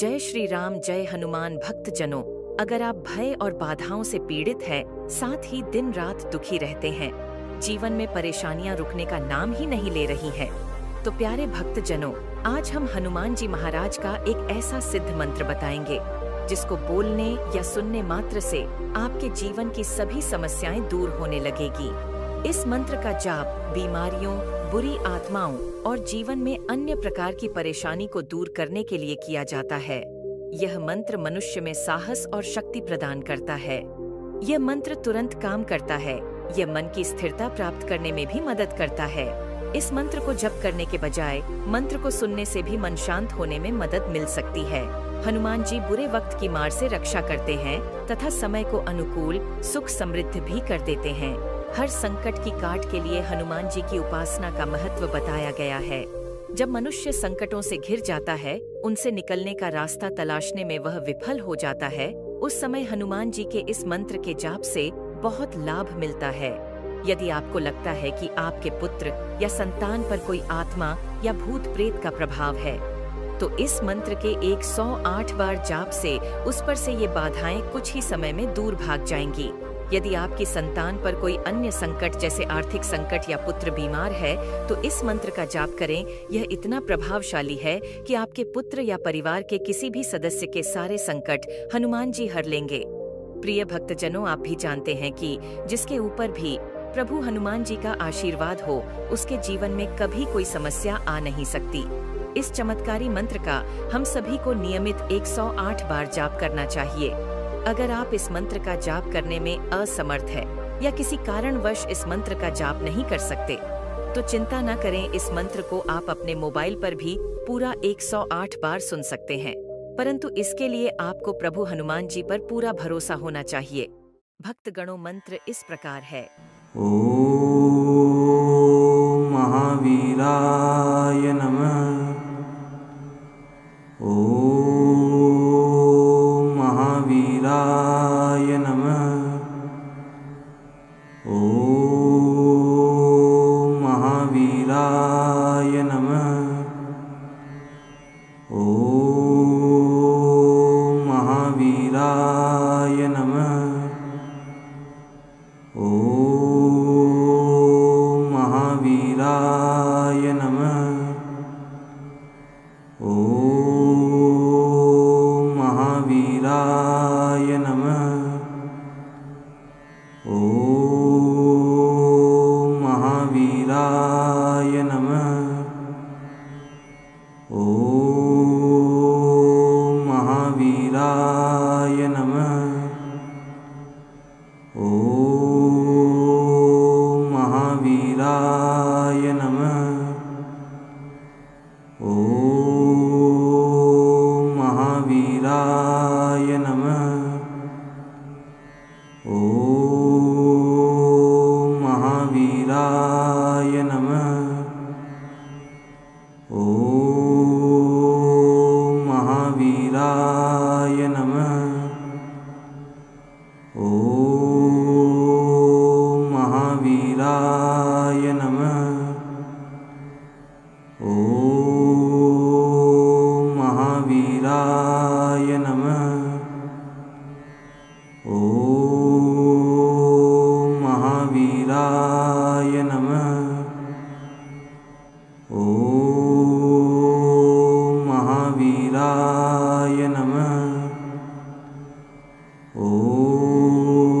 जय श्री राम। जय हनुमान। भक्तजनों, अगर आप भय और बाधाओं से पीड़ित हैं, साथ ही दिन रात दुखी रहते हैं, जीवन में परेशानियां रुकने का नाम ही नहीं ले रही हैं, तो प्यारे भक्तजनों, आज हम हनुमान जी महाराज का एक ऐसा सिद्ध मंत्र बताएंगे जिसको बोलने या सुनने मात्र से आपके जीवन की सभी समस्याएं दूर होने लगेगी। इस मंत्र का जाप बीमारियों, बुरी आत्माओं और जीवन में अन्य प्रकार की परेशानी को दूर करने के लिए किया जाता है। यह मंत्र मनुष्य में साहस और शक्ति प्रदान करता है। यह मंत्र तुरंत काम करता है। यह मन की स्थिरता प्राप्त करने में भी मदद करता है। इस मंत्र को जप करने के बजाय मंत्र को सुनने से भी मन शांत होने में मदद मिल सकती है। हनुमान जी बुरे वक्त की मार से रक्षा करते हैं तथा समय को अनुकूल सुख समृद्ध भी कर देते हैं। हर संकट की काट के लिए हनुमान जी की उपासना का महत्व बताया गया है। जब मनुष्य संकटों से घिर जाता है, उनसे निकलने का रास्ता तलाशने में वह विफल हो जाता है, उस समय हनुमान जी के इस मंत्र के जाप से बहुत लाभ मिलता है। यदि आपको लगता है कि आपके पुत्र या संतान पर कोई आत्मा या भूत प्रेत का प्रभाव है, तो इस मंत्र के 108 बार जाप से उस पर से ये बाधाएं कुछ ही समय में दूर भाग जाएंगी। यदि आपकी संतान पर कोई अन्य संकट जैसे आर्थिक संकट या पुत्र बीमार है, तो इस मंत्र का जाप करें। यह इतना प्रभावशाली है कि आपके पुत्र या परिवार के किसी भी सदस्य के सारे संकट हनुमान जी हर लेंगे। प्रिय भक्तजनों, आप भी जानते हैं कि जिसके ऊपर भी प्रभु हनुमान जी का आशीर्वाद हो, उसके जीवन में कभी कोई समस्या आ नहीं सकती। इस चमत्कारी मंत्र का हम सभी को नियमित 108 बार जाप करना चाहिए। अगर आप इस मंत्र का जाप करने में असमर्थ है या किसी कारणवश इस मंत्र का जाप नहीं कर सकते, तो चिंता न करें। इस मंत्र को आप अपने मोबाइल पर भी पूरा 108 बार सुन सकते हैं, परंतु इसके लिए आपको प्रभु हनुमान जी पर पूरा भरोसा होना चाहिए। भक्तगणों, मंत्र इस प्रकार है। ओम महावीराय नमः। ओम महावीराय नमः। ओम महावीराय नमः। ओम महावीराय नमः। ओम महावीराय नमः। ओम महावीराय नमः। ओम महावीराय नमः। ओम महावीराय नमः। ओम महावीराय नमः। ओम महावीराय नमः। ओम महावीराय नमः। ओम महावीराय नमः। ओम महावीराय नमः। ओम महावीराय नमः। ओम महावीराय नमः। ओम महावीराय नमः। ओम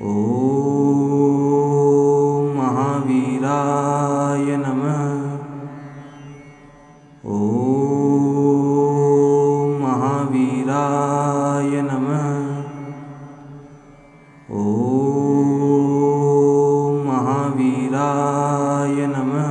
ॐ महावीराय नमः। ॐ महावीराय नमः। ॐ महावीराय नमः।